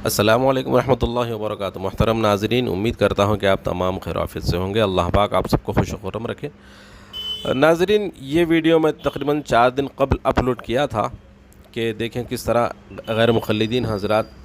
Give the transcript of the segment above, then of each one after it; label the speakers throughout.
Speaker 1: السلام علیکم ورحمۃ اللہ وبرکاتہ۔ محترم ناظرین، امید کرتا ہوں کہ آپ تمام خیر و عافیت سے ہوں گے۔ اللہ پاک آپ سب کو خوش و خرم رکھے۔ ناظرین، یہ ویڈیو میں تقریباً 4 دن قبل اپلوڈ کیا تھا کہ دیکھیں کس طرح غیر مقلدین حضرات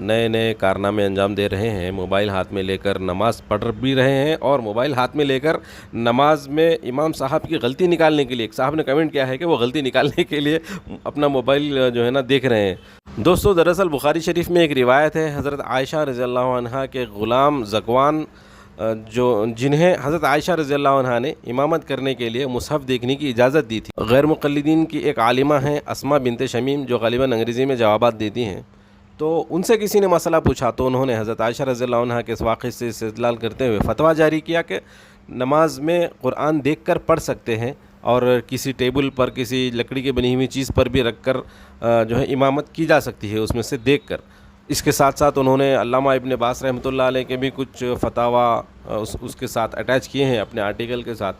Speaker 1: نئے نئے کارنامے انجام دے رہے ہیں۔ موبائل ہاتھ میں لے کر نماز پڑھ بھی رہے ہیں، اور موبائل ہاتھ میں لے کر نماز میں امام صاحب کی غلطی نکالنے کے لیے، ایک صاحب نے کمنٹ کیا ہے کہ وہ غلطی نکالنے کے لیے اپنا موبائل جو ہے نا دیکھ رہے ہیں۔ دوستو، دراصل بخاری شریف میں ایک روایت ہے حضرت عائشہ رضی اللہ عنہا کے غلام ذکوان جنہیں حضرت عائشہ رضی اللہ عنہا نے امامت کرنے کے لیے مصحف دیکھنے کی اجازت دی تھی۔ غیر مقلدین کی ایک عالمہ ہیں اسما بنت شمیم، جو غالباً انگریزی میں جوابات دیتی ہیں، تو ان سے کسی نے مسئلہ پوچھا تو انہوں نے حضرت عائشہ رضی اللہ عنہا کے اس واقعے سے استدلال کرتے ہوئے فتویٰ جاری کیا کہ نماز میں قرآن دیکھ کر پڑھ سکتے ہیں، اور کسی ٹیبل پر، کسی لکڑی کی بنی ہوئی چیز پر بھی رکھ کر جو ہے امامت کی جا سکتی ہے، اس میں سے دیکھ کر۔ اس کے ساتھ ساتھ انہوں نے علامہ ابن باز رحمۃ اللہ علیہ کے بھی کچھ فتاویٰ اس کے ساتھ اٹیچ کیے ہیں اپنے آرٹیکل کے ساتھ۔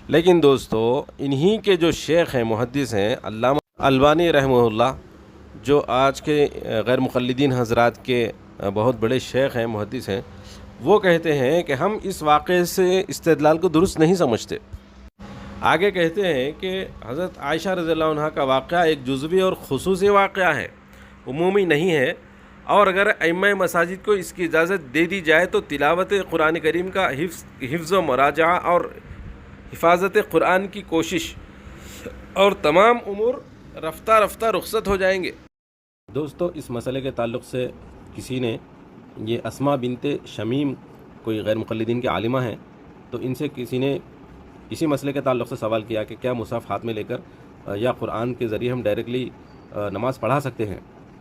Speaker 1: لیکن دوستو، انہی کے جو شیخ ہیں، محدث ہیں، علامہ البانی رحمہ اللہ، جو آج کے غیر مقلدین حضرات کے بہت بڑے شیخ ہیں، محدث ہیں، وہ کہتے ہیں کہ ہم اس واقعے سے استدلال کو درست نہیں سمجھتے۔ آگے کہتے ہیں کہ حضرت عائشہ رضی اللہ عنہ کا واقعہ ایک جزوی اور خصوصی واقعہ ہے، عمومی نہیں ہے، اور اگر ائمہ مساجد کو اس کی اجازت دے دی جائے تو تلاوت قرآن کریم کا حفظ و مراجعہ اور حفاظت قرآن کی کوشش اور تمام امور رفتہ رفتہ رخصت ہو جائیں گے۔ دوستو، اس مسئلے کے تعلق سے کسی نے، یہ اسما بنت شمیم کوئی غیر مقلدین کے عالمہ ہیں، تو ان سے کسی نے اسی مسئلے کے تعلق سے سوال کیا کہ کیا مصحف ہاتھ میں لے کر یا قرآن کے ذریعے ہم ڈائریکٹلی نماز پڑھا سکتے ہیں،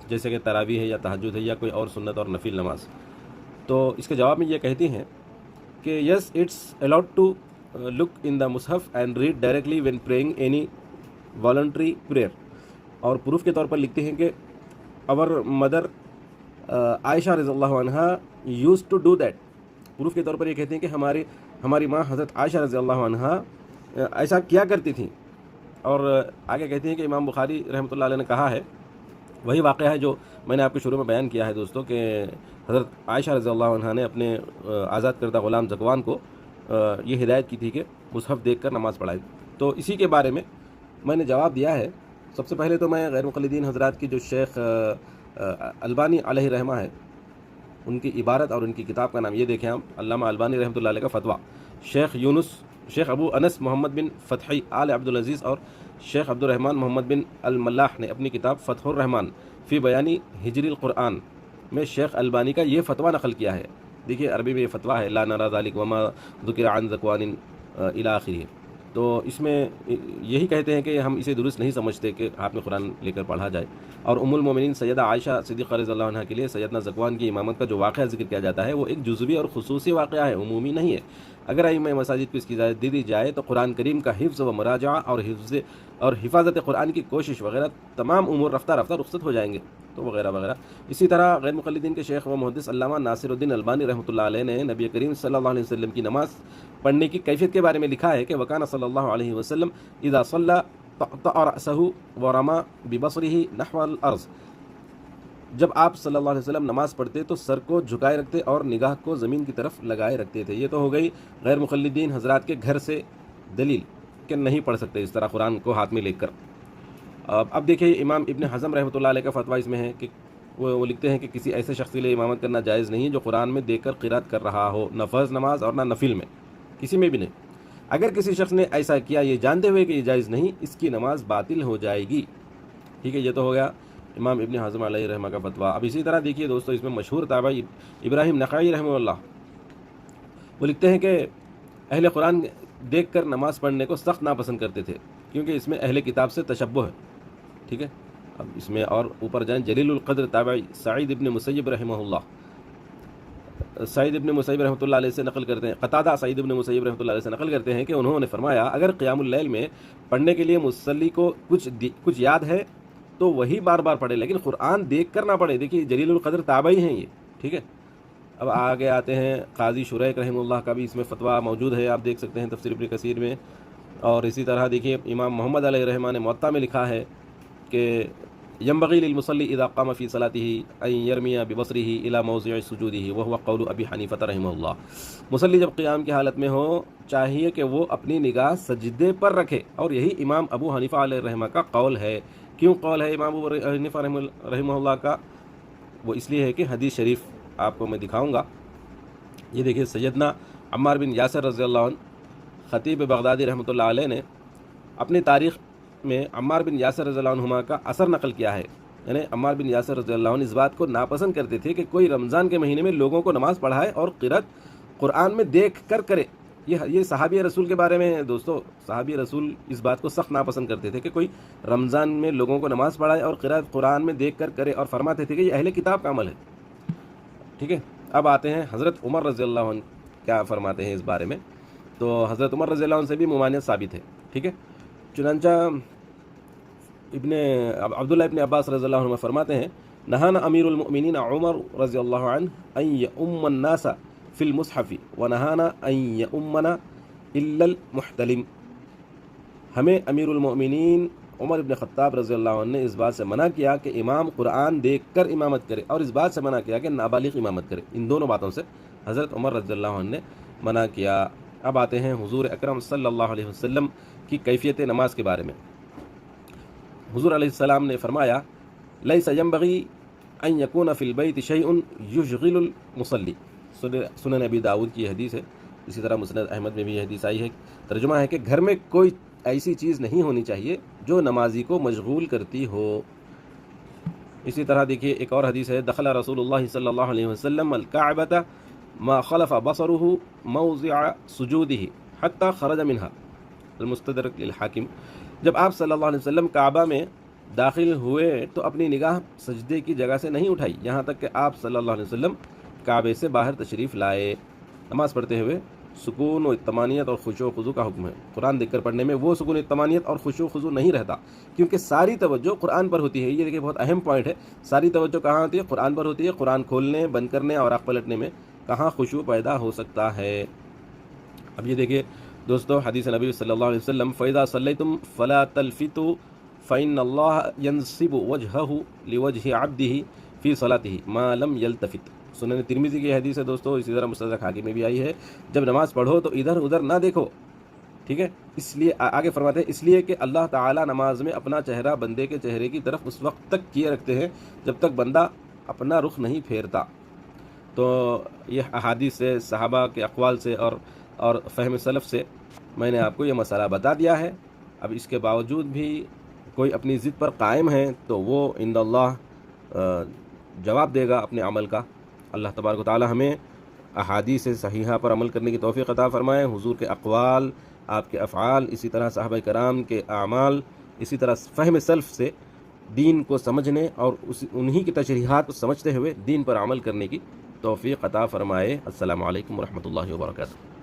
Speaker 1: جیسے کہ تراویح ہے یا تہجد ہے یا کوئی اور سنت اور نفل نماز؟ تو اس کے جواب میں یہ کہتی ہیں کہ yes, it's allowed to look in the مصحف and read directly when praying any voluntary prayer. اور پروف کے طور پر لکھتے ہیں کہ اور مدر عائشہ رضی اللہ عنہا use to do that. Proof کے طور پر یہ کہتے ہیں کہ ہماری ماں حضرت عائشہ رضی اللہ عنہا ایسا کیا کرتی تھیں۔ اور آگے کہتے ہیں کہ امام بخاری رحمۃ اللہ علیہ نے کہا ہے، وہی واقعہ ہے جو میں نے آپ کے شروع میں بیان کیا ہے دوستو، کہ حضرت عائشہ رضی اللہ عنہا نے اپنے آزاد کردہ غلام ذکوان کو یہ ہدایت کی تھی کہ مصحف دیکھ کر نماز پڑھائے۔ تو اسی کے بارے میں نے جواب دیا ہے۔ سب سے پہلے تو میں غیر مقلدین حضرات کی جو شیخ البانی علیہ رحمہ ہے، ان کی عبارت اور ان کی کتاب کا نام یہ دیکھیں آپ، علامہ البانی رحمۃ اللہ علیہ کا فتویٰ۔ شیخ ابو انس محمد بن فتحی آل عبدالعزیز اور شیخ عبد الرحمن محمد بن الملاح نے اپنی کتاب فتح الرحمن فی بیانی ہجری القرآن میں شیخ البانی کا یہ فتویٰ نقل کیا ہے۔ دیکھیے، عربی میں یہ فتویٰ ہے، لا نرى ذلك وما ذکر عن ذکوان الی آخرہ۔ تو اس میں یہی کہتے ہیں کہ ہم اسے درست نہیں سمجھتے کہ ہاتھ میں قرآن لے کر پڑھا جائے۔ اور ام المومنین سیدہ عائشہ صدیقہ رضی اللہ عنہ کے لیے سیدنا ذکوان کی امامت کا جو واقعہ ذکر کیا جاتا ہے، وہ ایک جزوی اور خصوصی واقعہ ہے، عمومی نہیں ہے۔ اگر ائمہ مساجد کو اس کی اجازت دے دی جائے تو قرآن کریم کا حفظ و مراجعہ اور حفاظت قرآن کی کوشش وغیرہ تمام امور رفتہ رفتہ رخصت ہو جائیں گے، تو وغیرہ وغیرہ۔ اسی طرح غیر مقلدین کے شیخ و محدث علامہ ناصر الدین البانی رحمۃ اللہ علیہ نے نبی کریم صلی اللہ علیہ وسلم کی نماز پڑھنے کی کیفیت کے بارے میں لکھا ہے کہ وکان صلی اللہ علیہ وسلم اذا صلی طأ رأسہ ورمى ببصرہ نحو الارض۔ جب آپ صلی اللہ علیہ وسلم نماز پڑھتے تو سر کو جھکائے رکھتے اور نگاہ کو زمین کی طرف لگائے رکھتے تھے۔ یہ تو ہو گئی غیر مقلدین حضرات کے گھر سے دلیل کہ نہیں پڑھ سکتے اس طرح قرآن کو ہاتھ میں لے کر۔ اب دیکھیں، امام ابن حزم رحمۃ اللہ علیہ کا فتویٰ اس میں ہے کہ وہ لکھتے ہیں کہ کسی ایسے شخص کے لیے امامت کرنا جائز نہیں جو قرآن میں دیکھ کر قرات کر رہا ہو، نہ فرض نماز اور نہ نفل میں، کسی میں بھی نہیں۔ اگر کسی شخص نے ایسا کیا یہ جانتے ہوئے کہ یہ جائز نہیں، اس کی نماز باطل ہو جائے گی۔ ٹھیک ہے، یہ تو ہو گیا امام ابن حزم علیہ رحمہ کا فتویٰ۔ اب اسی طرح دیکھیے دوستو، اس میں مشہور تابعی ابراہیم نخعی رحمہ اللہ، وہ لکھتے ہیں کہ اہل قرآن دیکھ کر نماز پڑھنے کو سخت ناپسند کرتے تھے، کیونکہ اس میں اہل کتاب سے تشبہ ہے۔ ٹھیک ہے، اب اس میں اور اوپر جائیں، جلیل القدر تابعی سعید ابن مسیب رحمہ اللہ، سعید ابن مسیب رحمۃ اللہ علیہ سے نقل کرتے ہیں، قتادہ سعید ابن مسیب رحمۃ اللہ علیہ سے نقل کرتے ہیں کہ انہوں نے فرمایا، اگر قیام اللیل میں پڑھنے کے لیے مصلی کو کچھ یاد ہے تو وہی بار بار پڑھے، لیکن قرآن دیکھ کر نہ پڑھے۔ دیکھیے، جلیل القدر تابعی ہیں یہ۔ ٹھیک ہے، اب آگے آتے ہیں، قاضی شریک رحمہ اللہ کا بھی اس میں فتویٰ موجود ہے، آپ دیکھ سکتے ہیں تفسیر ابن کثیر میں۔ اور اسی طرح دیکھیے، امام محمد علیہ رحمہ نے موطا میں لکھا ہے کہ ينبغي للمصلي إذا قام في صلاته أن يرمي ببصره إلى موضع سجوده وهو قول أبي حنيفة رحمه الله. مصلی جب قیام کی حالت میں ہو چاہیے کہ وہ اپنی نگاہ سجدے پر رکھے، اور یہی امام ابو حنیفہ علیہ الرحمہ کا قول ہے. کیوں قول ہے امام ابو حنیفہ رحمہ اللہ کا؟ وہ اس لیے ہے کہ حدیث شریف آپ کو میں دکھاؤں گا. یہ دیکھیے، سیدنا عمار بن یاسر رضی اللہ عنہ، خطیب بغدادی رحمۃ اللہ علیہ نے اپنی تاریخ میں عمار بن یاسر رضی اللہ عنہما کا اثر نقل کیا ہے. یعنی عمار بن یاسر رضی اللہ عنہ اس بات کو ناپسند کرتے تھے کہ کوئی رمضان کے مہینے میں لوگوں کو نماز پڑھائے اور قرأت قرآن میں دیکھ کر کرے. یہ صحابی رسول کے بارے میں ہے دوستو. صحابی رسول اس بات کو سخت ناپسند کرتے تھے کہ کوئی رمضان میں لوگوں کو نماز پڑھائے اور قرأت قرآن میں دیکھ کر کرے، اور فرماتے تھے کہ یہ اہل کتاب کا عمل ہے. ٹھیک ہے، اب آتے ہیں حضرت عمر رضی اللہ عنہ کیا فرماتے ہیں اس بارے میں. تو حضرت عمر رضی اللہ عنہ سے بھی ممانعت ثابت ہے. ٹھیک ہے، چنانچہ عبداللہ ابن عباس رضی اللہ عنہ فرماتے ہیں، نہانا امیر المؤمنین عمر رضی اللہ عنہ ان یؤم الناس فی المصحف ونہانا ان یؤمنا الا المحتلم. ہمیں امیر المؤمنین عمر ابن خطاب رضی اللہ عنہ نے اس بات سے منع کیا کہ امام قرآن دیکھ کر امامت کرے، اور اس بات سے منع کیا کہ نابالغ امامت کرے. ان دونوں باتوں سے حضرت عمر رضی اللہ عنہ نے منع کیا. اب آتے ہیں حضور اکرم صلی اللہ علیہ وسلم کی کیفیت نماز کے بارے میں. حضور علیہ السلام نے فرمایا، لیس ینبغی ان یکون فی البیت شیء یشغل المصلی. سنن ابی داؤد کی حدیث ہے. اسی طرح مسند احمد میں بھی یہ حدیث آئی ہے. ترجمہ ہے کہ گھر میں کوئی ایسی چیز نہیں ہونی چاہیے جو نمازی کو مشغول کرتی ہو. اسی طرح دیکھیے ایک اور حدیث ہے، دخل رسول اللہ صلی اللہ علیہ وسلم الکعبۃ ما خلف بصره موضع سجودہ حتی خرج منها، المستدرک للحاکم. جب آپ صلی اللہ علیہ وسلم کعبہ میں داخل ہوئے تو اپنی نگاہ سجدے کی جگہ سے نہیں اٹھائی یہاں تک کہ آپ صلی اللہ علیہ وسلم کعبے سے باہر تشریف لائے. نماز پڑھتے ہوئے سکون و اطمانیت اور خشوع و خضوع کا حکم ہے. قرآن دیکھ کر پڑھنے میں وہ سکون و اطمانیت اور خشوع و خضوع نہیں رہتا، کیونکہ ساری توجہ قرآن پر ہوتی ہے. یہ دیکھیں بہت اہم پوائنٹ ہے. ساری توجہ کہاں ہوتی ہے؟ قرآن پر ہوتی ہے. قرآن کھولنے، بند کرنے اور آنکھ پلٹنے میں کہاں خشوع پیدا ہو سکتا ہے؟ اب یہ دیکھیے دوستو، حدیث نبی صلی اللہ علیہ وسلم، فَإِذَا صَلَّيْتُمْ فَلَا تَلْفِتُوا فَإِنَّ اللَّهَ يَنْصِبُ وَجْهَهُ لِوَجْهِ عَبْدِهِ فِي صَلَاتِهِ مَا لَمْ يَلْتَفِتْ. سنن ترمذی کی حدیث ہے دوستو. اسی طرح مستدرک حاکم میں بھی آئی ہے، جب نماز پڑھو تو ادھر ادھر نہ دیکھو. ٹھیک ہے، اس لیے آگے فرماتے ہیں، اس لیے کہ اللہ تعالیٰ نماز میں اپنا چہرہ بندے کے چہرے کی طرف اس وقت تک کیے رکھتے ہیں جب تک بندہ اپنا رخ نہیں پھیرتا. تو یہ احادیث سے، صحابہ کے اقوال سے اور فہم سلف سے میں نے آپ کو یہ مسئلہ بتا دیا ہے. اب اس کے باوجود بھی کوئی اپنی ضد پر قائم ہے تو وہ عند اللہ جواب دے گا اپنے عمل کا. اللہ تبارک و تعالی ہمیں احادیث صحیحہ پر عمل کرنے کی توفیق عطا فرمائے. حضور کے اقوال، آپ کے افعال، اسی طرح صحابہ کرام کے اعمال، اسی طرح فہم سلف سے دین کو سمجھنے اور انہی کی تشریحات کو سمجھتے ہوئے دین پر عمل کرنے کی توفیق عطا فرمائے. السلام علیکم ورحمۃ اللہ وبرکاتہ.